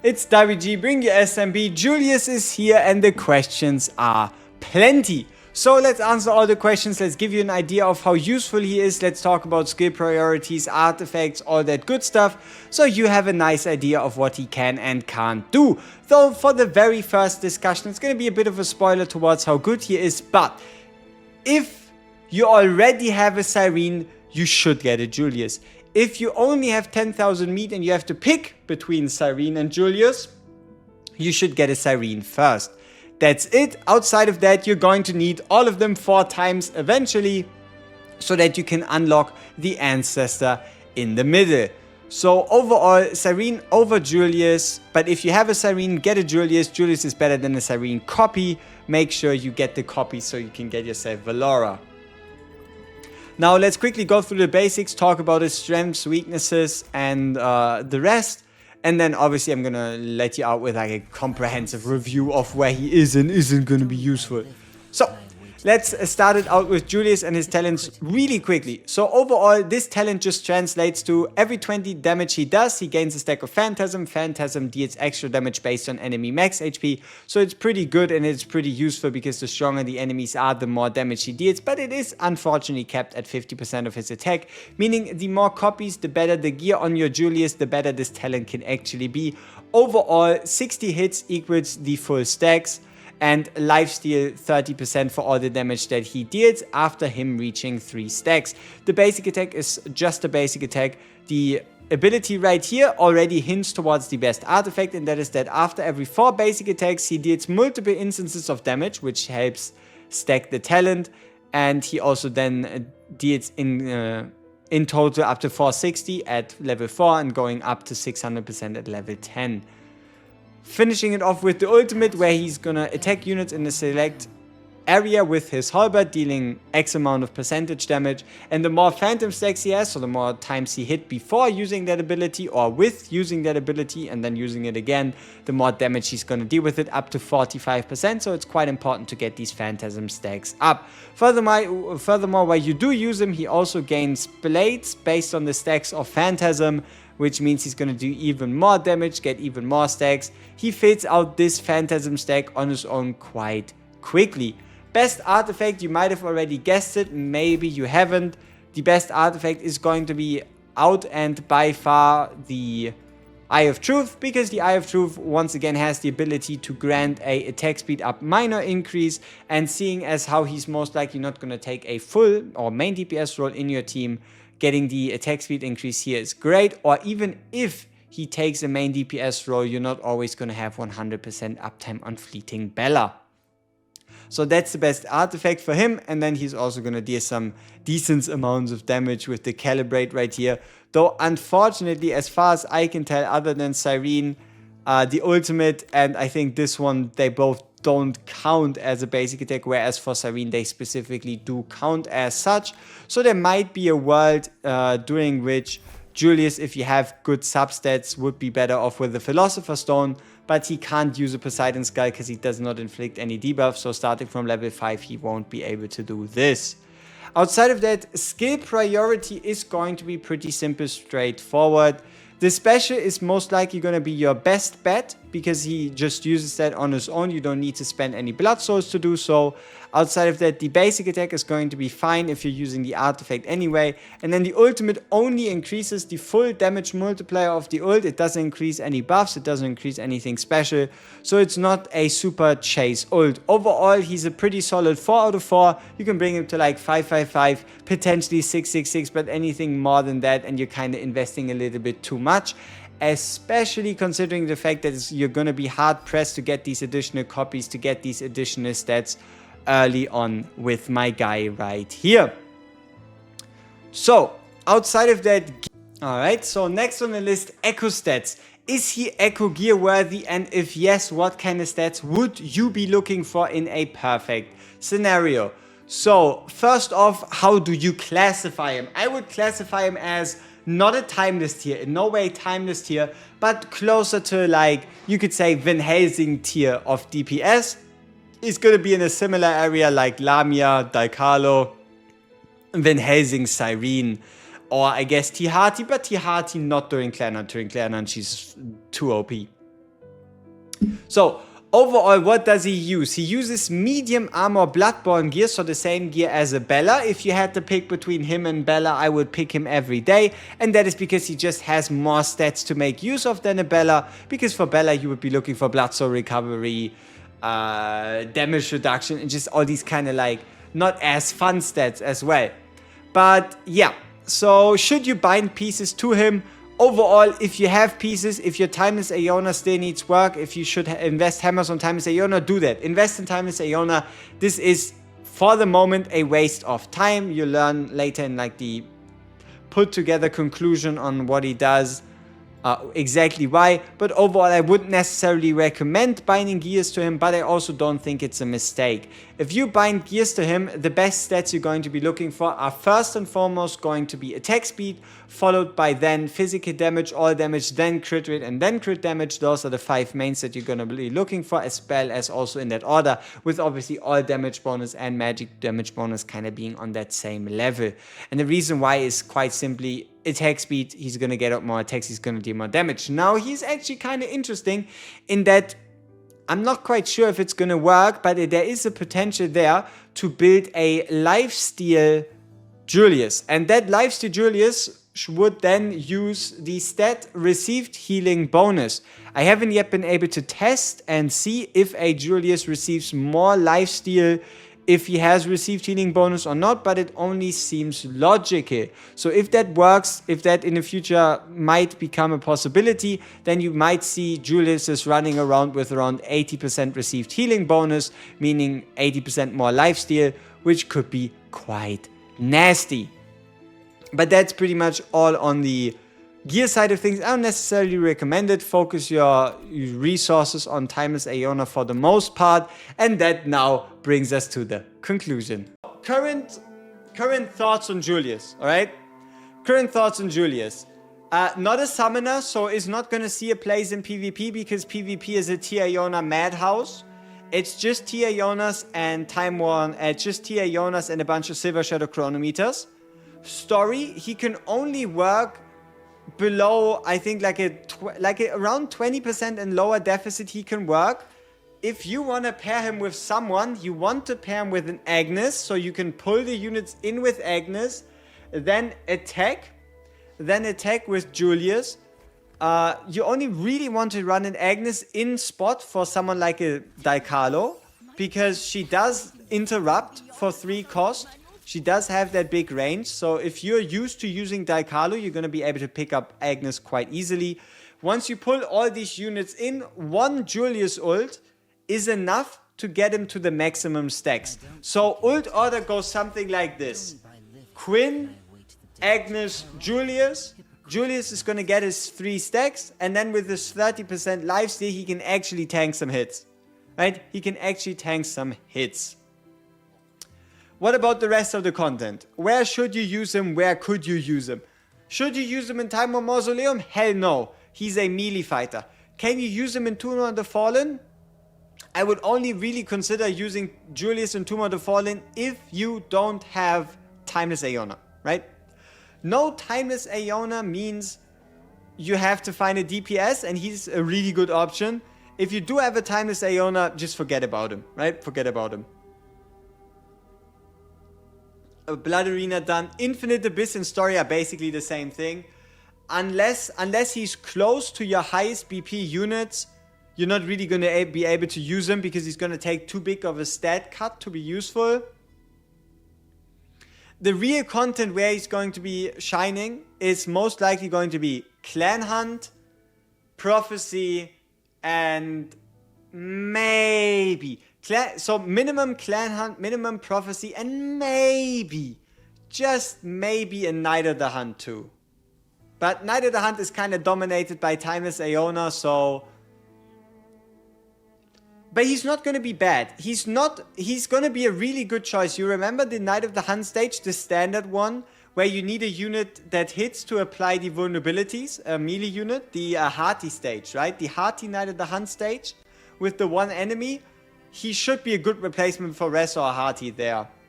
It's WG, bring your SMB, Julius is here and the questions are plenty. So let's answer all the questions, let's give you an idea of how useful he is, let's talk about skill priorities, artifacts, all that good stuff, so you have a nice idea of what he can and can't do. Though for the very first discussion, it's going to be a bit of a spoiler towards how good he is, but if you already have a Cyrene, you should get a Julius. If you only have 10,000 meat and you have to pick between Cyrene and Julius, you should get a Cyrene first. That's it. Outside of that, you're going to need all of them 4 times eventually, so that you can unlock the Ancestor in the middle. So overall, Cyrene over Julius, but if you have a Cyrene, get a Julius. Julius is better than a Cyrene copy. Make sure you get the copy so you can get yourself Valora. Now let's quickly go through the basics, talk about his strengths, weaknesses, and the rest. And then obviously I'm gonna let you out with like a comprehensive review of where he is and isn't gonna be useful. So let's start it out with Julius and his talents really quickly. So overall, this talent just translates to every 20 damage he does, he gains a stack of Phantasm. Phantasm deals extra damage based on enemy max HP. So it's pretty good and it's pretty useful because the stronger the enemies are, the more damage he deals. But it is unfortunately capped at 50% of his attack, meaning the more copies, the better the gear on your Julius, the better this talent can actually be. Overall, 60 hits equals the full stacks, and lifesteal 30% for all the damage that he deals after him reaching 3 stacks. The basic attack is just a basic attack. The ability right here already hints towards the best artifact, and that is that after every 4 basic attacks he deals multiple instances of damage, which helps stack the talent, and he also then deals in total up to 460 at level 4 and going up to 600% at level 10. Finishing it off with the ultimate, where he's gonna attack units in a select area with his halberd, dealing X amount of percentage damage. And the more phantom stacks he has, so the more times he hit before using that ability or with using that ability and then using it again, the more damage he's gonna deal with it, up to 45%. So it's quite important to get these phantasm stacks up. Furthermore, while you do use him, he also gains blades based on the stacks of phantasm, which means he's going to do even more damage, get even more stacks. He fills out this Phantasm stack on his own quite quickly. Best artifact, you might have already guessed it, maybe you haven't. The best artifact is going to be out and by far the Eye of Truth, because the Eye of Truth once again has the ability to grant a attack speed up minor increase, and seeing as how he's most likely not going to take a full or main DPS role in your team, getting the attack speed increase here is great. Or even if he takes a main DPS role, you're not always going to have 100% uptime on Fleeting Bella. So that's the best artifact for him, and then he's also going to deal some decent amounts of damage with the Calibrate right here. Though unfortunately, as far as I can tell, other than Cyrene, the ultimate and I think this one, they both don't count as a basic attack, whereas for Cyrene they specifically do count as such. So there might be a world during which Julius, if you have good substats, would be better off with the Philosopher's Stone, but he can't use a Poseidon Skull because he does not inflict any debuff, so starting from level 5 he won't be able to do this. Outside of that, skill priority is going to be pretty simple, straightforward. The special is most likely going to be your best bet, because he just uses that on his own. You don't need to spend any blood souls to do so. Outside of that, the basic attack is going to be fine if you're using the artifact anyway. And then the ultimate only increases the full damage multiplier of the ult. It doesn't increase any buffs. It doesn't increase anything special. So it's not a super chase ult. Overall, he's a pretty solid 4 out of 4. You can bring him to like 555, potentially 666, but anything more than that and you're kind of investing a little bit too much. Especially considering the fact that you're going to be hard pressed to get these additional copies, to get these additional stats early on with my guy right here. So outside of that, alright, so next on the list, Echo stats. Is he Echo gear worthy, and if yes, what kind of stats would you be looking for in a perfect scenario? So first off, how do you classify him? I would classify him as not a timeless tier, in no way timeless tier, but closer to, like, you could say Van Helsing tier of DPS. He's going to be in a similar area like Lamia, Daikalo, Van Helsing, Cyrene, or I guess Tihati, but Tihati not during Clannad. During Clannad, she's too OP. So, overall, what does he use? He uses medium armor Bloodborne gear, so the same gear as a Bella. If you had to pick between him and Bella, I would pick him every day. And that is because he just has more stats to make use of than a Bella. Because for Bella, you would be looking for blood soul recovery, damage reduction, and just all these kind of like not as fun stats as well. But yeah, so should you bind pieces to him? Overall, if you have pieces, if your Timeless Aeona still needs work, if you should invest hammers on Timeless Aeona, do that. Invest in Timeless Aeona. This is, for the moment, a waste of time. You learn later in like the put together conclusion on what he does, exactly why. But overall, I wouldn't necessarily recommend binding gears to him, but I also don't think it's a mistake. If you bind gears to him, the best stats you're going to be looking for are first and foremost going to be attack speed, followed by then physical damage, all damage, then crit rate, and then crit damage. Those are the 5 mains that you're going to be looking for, as well as also in that order, with obviously all damage bonus and magic damage bonus kind of being on that same level. And the reason why is quite simply attack speed. He's going to get out more attacks, he's going to deal more damage. Now, he's actually kind of interesting in that I'm not quite sure if it's going to work, but there is a potential there to build a lifesteal Julius. And that lifesteal Julius would then use the stat received healing bonus. I haven't yet been able to test and see if a Julius receives more lifesteal if he has received healing bonus or not, but it only seems logical. So if that works, if that in the future might become a possibility, then you might see Julius is running around with around 80% received healing bonus, meaning 80% more lifesteal, which could be quite nasty. But that's pretty much all on the gear side of things. I don't necessarily recommend it. Focus your resources on Timeless Aeona for the most part. And that now brings us to the conclusion. Current thoughts on Julius, alright? Current thoughts on Julius. Not a summoner, so is not going to see a place in PvP because PvP is a Tia Aeona madhouse. It's just Tia Aeonas and Time Worn, just Tia Aeonas and a bunch of Silver Shadow Chronometers. Story, he can only work below, I think, like around 20% and lower deficit he can work. If you want to pair him with someone, you want to pair him with an Agnes, so you can pull the units in with Agnes, then attack with Julius. You only really want to run an Agnes in spot for someone like a Daikalo, because she does interrupt for 3 cost. She does have that big range, so if you're used to using Daikalo, you're going to be able to pick up Agnes quite easily. Once you pull all these units in, one Julius ult is enough to get him to the maximum stacks. So ult order goes something like this. Quinn, Agnes, Julius. Julius is going to get his 3 stacks, and then with his 30% lifesteal, he can actually tank some hits. Right? He can actually tank some hits. What about the rest of the content? Where should you use him? Where could you use him? Should you use him in Time of Mausoleum? Hell no. He's a melee fighter. Can you use him in Tomb of the Fallen? I would only really consider using Julius in Tomb of the Fallen if you don't have Timeless Aeona, right? No Timeless Aeona means you have to find a DPS, and he's a really good option. If you do have a Timeless Aeona, just forget about him, right? Forget about him. Blood Arena done. Infinite Abyss and Story are basically the same thing. Unless he's close to your highest BP units, you're not really going to be able to use him because he's going to take too big of a stat cut to be useful. The real content where he's going to be shining is most likely going to be Clan Hunt, Prophecy, and maybe... So minimum Clan Hunt, minimum Prophecy, and maybe, just maybe a Night of the Hunt too. But Night of the Hunt is kind of dominated by Timeless Aeona, so... But he's not going to be bad. He's going to be a really good choice. You remember the Night of the Hunt stage, the standard one, where you need a unit that hits to apply the vulnerabilities, a melee unit, the Hearty stage, right? The Hearty Night of the Hunt stage with the one enemy. He should be a good replacement for Res or Hearty there.